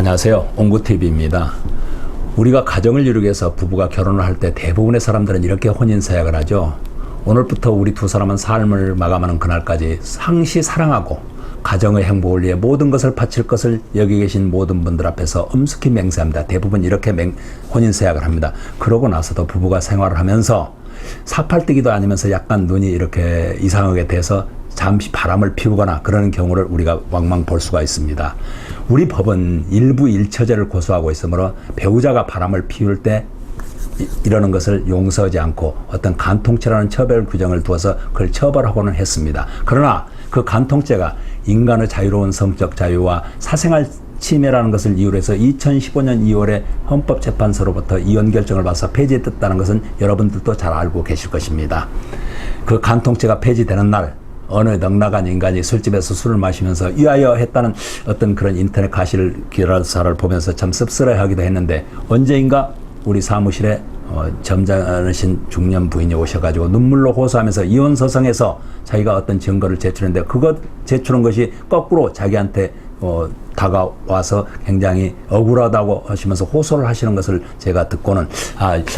안녕하세요. 옹구TV입니다. 우리가 가정을 이루기 위해서 부부가 결혼을 할 때 대부분의 사람들은 이렇게 혼인서약을 하죠. 오늘부터 우리 두 사람은 삶을 마감하는 그날까지 상시 사랑하고 가정의 행복을 위해 모든 것을 바칠 것을 여기 계신 모든 분들 앞에서 엄숙히 맹세합니다. 대부분 이렇게 혼인서약을 합니다. 그러고 나서도 부부가 생활을 하면서 사팔뜨기도 아니면서 약간 눈이 이렇게 이상하게 돼서 잠시 바람을 피우거나 그러는 경우를 우리가 왕왕 볼 수가 있습니다. 우리 법은 일부 일처제를 고수하고 있으므로 배우자가 바람을 피울 때 이러는 것을 용서하지 않고 어떤 간통죄라는 처벌 규정을 두어서 그걸 처벌하고는 했습니다. 그러나 그 간통죄가 인간의 자유로운 성적 자유와 사생활 침해라는 것을 이유로 해서 2015년 2월에 헌법재판소로부터 이혼 결정을 받아서 폐지됐다는 것은 여러분들도 잘 알고 계실 것입니다. 그 간통죄가 폐지되는 날 어느 넉나간 인간이 술집에서 술을 마시면서 위하여 했다는 어떤 그런 인터넷 기사를 보면서 참 씁쓸해하기도 했는데 언제인가 우리 사무실에 점잖으신 중년 부인이 오셔가지고 눈물로 호소하면서 이혼 소송에서 자기가 어떤 증거를 제출했는데 그것 제출한 것이 거꾸로 자기한테 다가와서 굉장히 억울하다고 하시면서 호소를 하시는 것을 제가 듣고는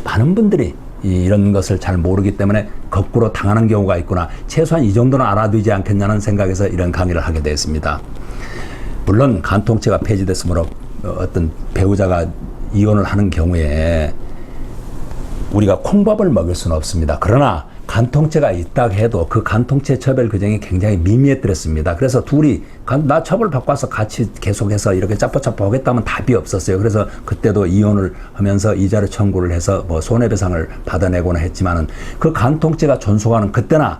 많은 분들이 이런 것을 잘 모르기 때문에 거꾸로 당하는 경우가 있구나. 최소한 이 정도는 알아두지 않겠냐는 생각에서 이런 강의를 하게 되었습니다. 물론 간통죄가 폐지됐으므로 어떤 배우자가 이혼을 하는 경우에 우리가 콩밥을 먹일 수는 없습니다. 그러나 간통죄가 있다 해도 그 간통죄 처벌 규정이 굉장히 미미했더랬습니다. 그래서 둘이 나 처벌 받고 와서 같이 계속해서 이렇게 짜뽀짜뽀 하겠다면 답이 없었어요. 그래서 그때도 이혼을 하면서 이자료 청구를 해서 손해배상을 받아내고는 했지만은 그 간통죄가 존속하는 그때나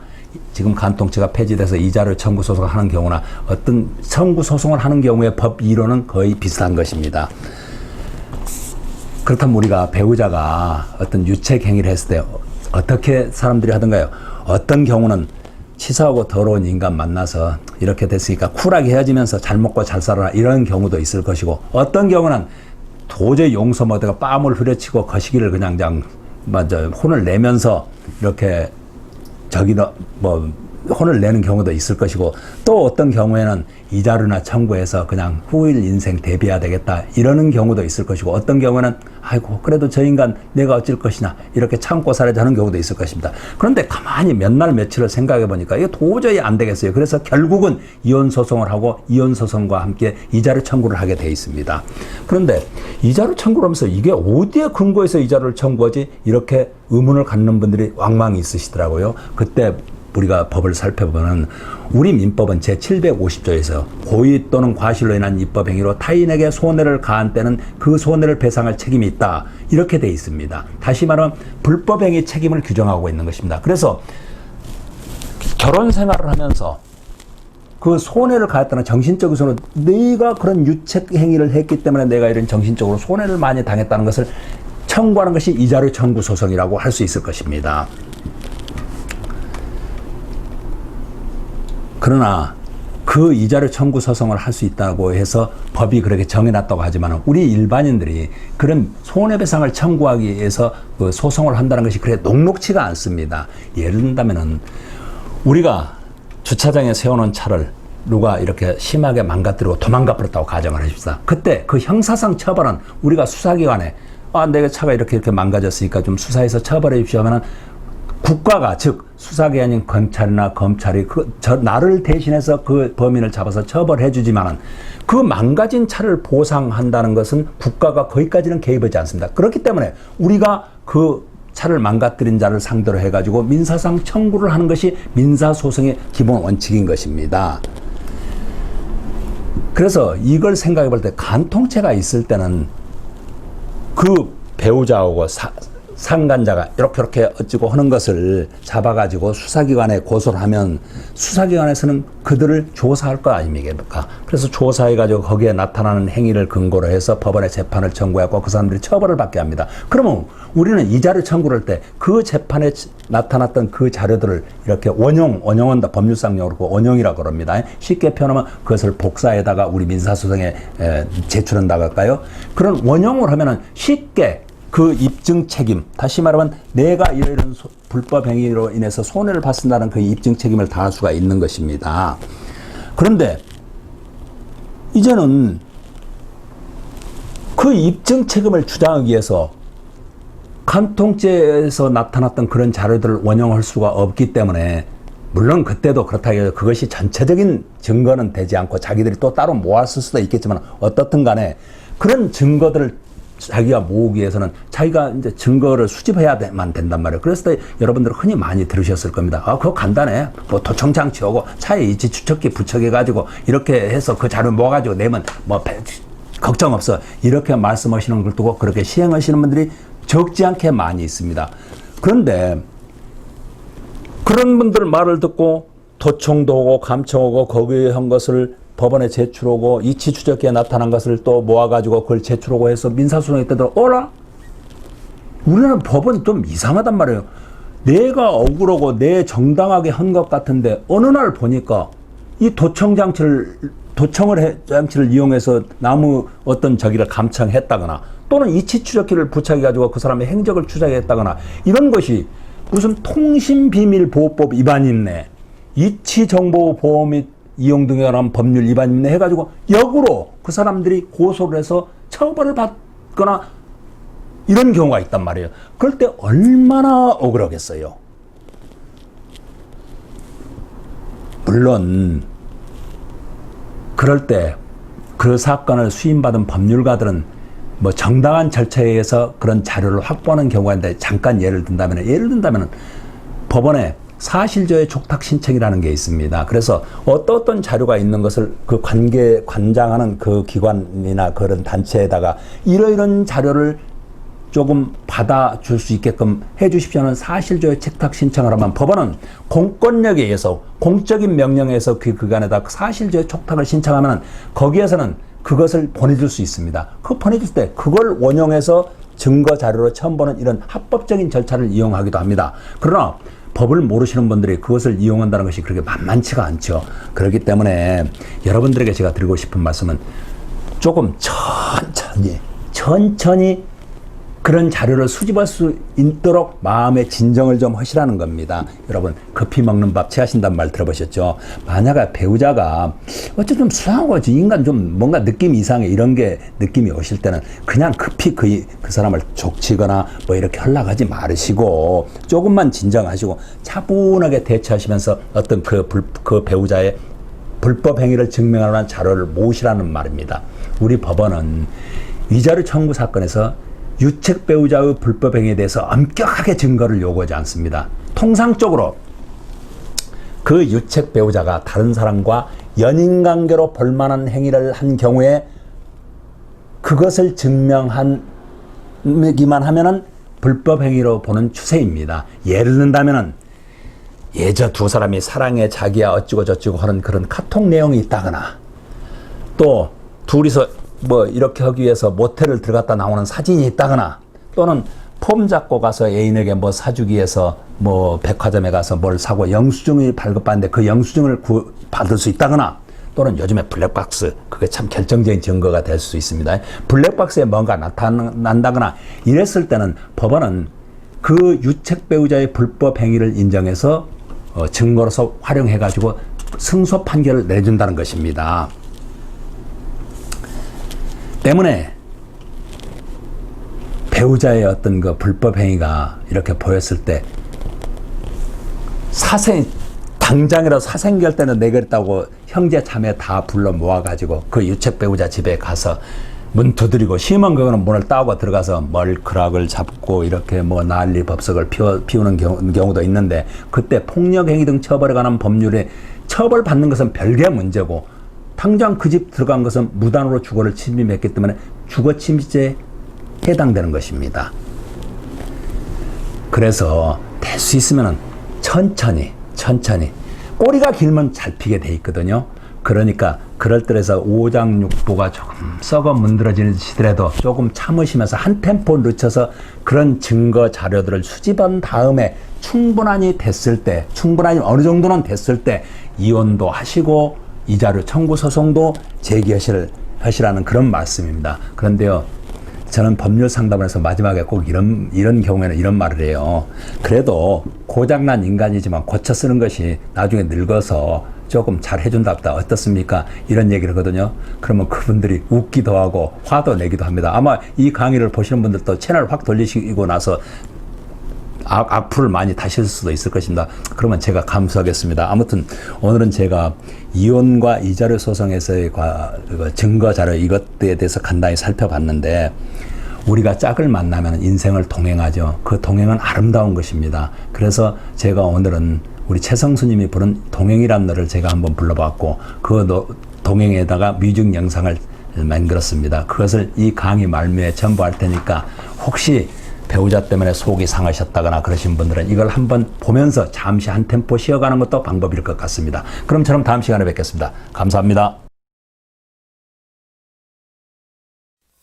지금 간통죄가 폐지돼서 이자료 청구 소송을 하는 경우나 어떤 청구 소송을 하는 경우에 법 이론은 거의 비슷한 것입니다. 그렇다면 우리가 배우자가 어떤 유책 행위를 했을 때 어떻게 사람들이 하던가요? 어떤 경우는 치사하고 더러운 인간 만나서 이렇게 됐으니까 쿨하게 헤어지면서 잘 먹고 잘 살아라 이런 경우도 있을 것이고 어떤 경우는 도저히 용서 못하고 뺨을 후려치고 거시기를 그냥 혼을 내면서 이렇게 혼을 내는 경우도 있을 것이고 또 어떤 경우에는 이자료나 청구해서 그냥 후일 인생 대비해야 되겠다 이러는 경우도 있을 것이고 어떤 경우에는 아이고 그래도 저 인간 내가 어쩔 것이냐 이렇게 참고 살아야 하는 경우도 있을 것입니다. 그런데 가만히 몇 날 며칠을 생각해 보니까 이거 도저히 안 되겠어요. 그래서 결국은 이혼 소송을 하고 이혼 소송과 함께 이자료 청구를 하게 돼 있습니다. 그런데 이자료 청구를 하면서 이게 어디에 근거해서 이자료를 청구하지 이렇게 의문을 갖는 분들이 왕왕 있으시더라고요. 그때 우리가 법을 살펴보면 우리 민법은 제750조에서 고의 또는 과실로 인한 입법행위로 타인에게 손해를 가한 때는 그 손해를 배상할 책임이 있다. 이렇게 돼 있습니다. 다시 말하면 불법행위 책임을 규정하고 있는 것입니다. 그래서 결혼 생활을 하면서 그 손해를 가했다는 정신적인 손해, 내가 그런 유책 행위를 했기 때문에 내가 이런 정신적으로 손해를 많이 당했다는 것을 청구하는 것이 이자료 청구 소송이라고 할 수 있을 것입니다. 그러나 그 이자료 청구 소송을 할 수 있다고 해서 법이 그렇게 정해놨다고 하지만 우리 일반인들이 그런 손해배상을 청구하기 위해서 그 소송을 한다는 것이 그래 녹록치가 않습니다. 예를 든다면은 우리가 주차장에 세워놓은 차를 누가 이렇게 심하게 망가뜨리고 도망가 버렸다고 가정을 해줍시다. 그때 그 형사상 처벌은 우리가 수사기관에 내가 차가 이렇게 망가졌으니까 좀 수사해서 처벌해 주십시오 하면은 국가가 즉 수사기관인 검찰이나 검찰이 나를 대신해서 그 범인을 잡아서 처벌해 주지만은 그 망가진 차를 보상한다는 것은 국가가 거기까지는 개입하지 않습니다. 그렇기 때문에 우리가 그 차를 망가뜨린 자를 상대로 해가지고 민사상 청구를 하는 것이 민사소송의 기본 원칙인 것입니다. 그래서 이걸 생각해 볼 때 간통죄가 있을 때는 그 배우자하고 상간자가 이렇게 어찌고 하는 것을 잡아가지고 수사기관에 고소를 하면 수사기관에서는 그들을 조사할 거 아닙니까? 그래서 조사해가지고 거기에 나타나는 행위를 근거로 해서 법원에 재판을 청구하고 그 사람들이 처벌을 받게 합니다. 그러면 우리는 이자료 청구를 할 때 그 재판에 나타났던 그 자료들을 이렇게 원용은 다 법률상 용어로 원용이라고 그럽니다. 쉽게 표현하면 그것을 복사해다가 우리 민사소송에 제출한다고 할까요? 그런 원용을 하면은 쉽게 그 입증 책임, 다시 말하면 내가 이런 불법 행위로 인해서 손해를 받는다는 그 입증 책임을 다할 수가 있는 것입니다. 그런데 이제는 그 입증 책임을 주장하기 위해서 간통죄에서 나타났던 그런 자료들을 원용할 수가 없기 때문에, 물론 그때도 그렇다고 해서 그것이 전체적인 증거는 되지 않고 자기들이 또 따로 모았을 수도 있겠지만, 어떻든 간에 그런 증거들을 자기가 모으기 위해서는 자기가 이제 증거를 수집해야만 된단 말이에요. 그래서 여러분들 흔히 많이 들으셨을 겁니다. 아, 그거 간단해. 뭐 도청장치하고 차에 이치 추적기 부착해가지고 이렇게 해서 그 자료 모아가지고 내면 뭐 걱정 없어. 이렇게 말씀하시는 걸 두고 그렇게 시행하시는 분들이 적지 않게 많이 있습니다. 그런데 그런 분들 말을 듣고 도청도 오고 감청하고 거기에 한 것을 법원에 제출하고 이치 추적기에 나타난 것을 또 모아가지고 그걸 제출하고 해서 민사소송에 때도 어라? 우리는 법은 좀 이상하단 말이에요. 내가 억울하고 내 정당하게 한 것 같은데 어느 날 보니까 이 도청장치를 이용해서 나무 어떤 저기를 감청했다거나 또는 이치 추적기를 부착해가지고 그 사람의 행적을 추적했다거나 이런 것이 무슨 통신비밀보호법 위반이네, 이치정보보호 및 이용 등에 관한 법률 위반이네 해가지고 역으로 그 사람들이 고소를 해서 처벌을 받거나 이런 경우가 있단 말이에요. 그럴 때 얼마나 억울하겠어요. 물론 그럴 때 그 사건을 수임받은 법률가들은 뭐 정당한 절차에 의해서 그런 자료를 확보하는 경우가 있는데, 잠깐 예를 든다면 법원에 사실조회 촉탁 신청이라는 게 있습니다. 그래서 어떤 자료가 있는 것을 그 관장하는 그 기관이나 그런 단체에다가 이런 자료를 조금 받아줄 수 있게끔 해주십시오 하는 사실조회 촉탁 신청을 하면 법원은 공권력에 의해서 공적인 명령에 의해서 그 기관에다 사실조회 촉탁을 신청하면 거기에서는 그것을 보내줄 수 있습니다. 그 보내줄 때 그걸 원용해서 증거 자료로 첨부하는 이런 합법적인 절차를 이용하기도 합니다. 그러나 법을 모르시는 분들이 그것을 이용한다는 것이 그렇게 만만치가 않죠. 그렇기 때문에 여러분들에게 제가 드리고 싶은 말씀은 조금 천천히 그런 자료를 수집할 수 있도록 마음의 진정을 좀 하시라는 겁니다. 여러분, 급히 먹는 밥 체하신다는 말 들어보셨죠? 만약에 배우자가 어쨌든 좀 수상한 거지, 인간 좀 뭔가 느낌이 이상해, 이런 게 느낌이 오실 때는 그냥 급히 그 사람을 족치거나 뭐 이렇게 연락하지 마시고 조금만 진정하시고 차분하게 대처하시면서 어떤 그 배우자의 불법 행위를 증명하는 자료를 모으시라는 말입니다. 우리 법원은 위자료 청구 사건에서 유책 배우자의 불법 행위에 대해서 엄격하게 증거를 요구하지 않습니다. 통상적으로 그 유책 배우자가 다른 사람과 연인관계로 볼만한 행위를 한 경우에 그것을 증명하기만 하면은 불법 행위로 보는 추세입니다. 예를 든다면은 예저 두 사람이 사랑해 자기야 어찌고 저찌고 하는 그런 카톡 내용이 있다거나, 또 둘이서 뭐 이렇게 하기 위해서 모텔을 들어갔다 나오는 사진이 있다거나, 또는 폼 잡고 가서 애인에게 뭐 사주기 위해서 뭐 백화점에 가서 뭘 사고 영수증이 발급받는데 그 영수증을 받을 수 있다거나, 또는 요즘에 블랙박스, 그게 참 결정적인 증거가 될 수 있습니다. 블랙박스에 뭔가 나타난다거나 이랬을 때는 법원은 그 유책 배우자의 불법 행위를 인정해서 증거로서 활용해가지고 승소 판결을 내준다는 것입니다. 때문에 배우자의 어떤 그 불법 행위가 이렇게 보였을 때 당장이라도 사생결 때는 내겠다고 형제 자매 다 불러 모아가지고 그 유책 배우자 집에 가서 문 두드리고, 심한 거는 문을 따고 들어가서 멀크락을 잡고 이렇게 뭐 난리 법석을 피우는 경우도 있는데, 그때 폭력행위 등 처벌에 관한 법률에 처벌받는 것은 별개의 문제고, 당장 그 집 들어간 것은 무단으로 주거를 침입했기 때문에 주거침입죄에 해당되는 것입니다. 그래서 될 수 있으면 천천히 꼬리가 길면 잘 피게 돼 있거든요. 그러니까 그럴 때에서 오장육부가 조금 썩어 문드러지시더라도 조금 참으시면서 한 템포 늦춰서 그런 증거 자료들을 수집한 다음에 충분히 어느 정도는 됐을 때 이혼도 하시고 이자료 청구 소송도 제기하시라는 그런 말씀입니다. 그런데요, 저는 법률 상담을 해서 마지막에 꼭 이런 경우에는 이런 말을 해요. 그래도 고장난 인간이지만 고쳐 쓰는 것이 나중에 늙어서 조금 잘 해준답다. 어떻습니까? 이런 얘기를 하거든요. 그러면 그분들이 웃기도 하고 화도 내기도 합니다. 아마 이 강의를 보시는 분들도 채널 확 돌리시고 나서 악플을 많이 다실 수도 있을 것입니다. 그러면 제가 감수하겠습니다. 아무튼 오늘은 제가 이혼과 이자료 소송에서의 증거 자료 이것에 대해서 간단히 살펴봤는데, 우리가 짝을 만나면 인생을 동행하죠. 그 동행은 아름다운 것입니다. 그래서 제가 오늘은 우리 최성수님이 부른 동행이란 노래를 제가 한번 불러봤고, 그 동행에다가 뮤직 영상을 만들었습니다. 그것을 이 강의 말미에 첨부할 테니까 혹시 배우자 때문에 속이 상하셨다거나 그러신 분들은 이걸 한번 보면서 잠시 한 템포 쉬어가는 것도 방법일 것 같습니다. 그럼 저는 다음 시간에 뵙겠습니다. 감사합니다.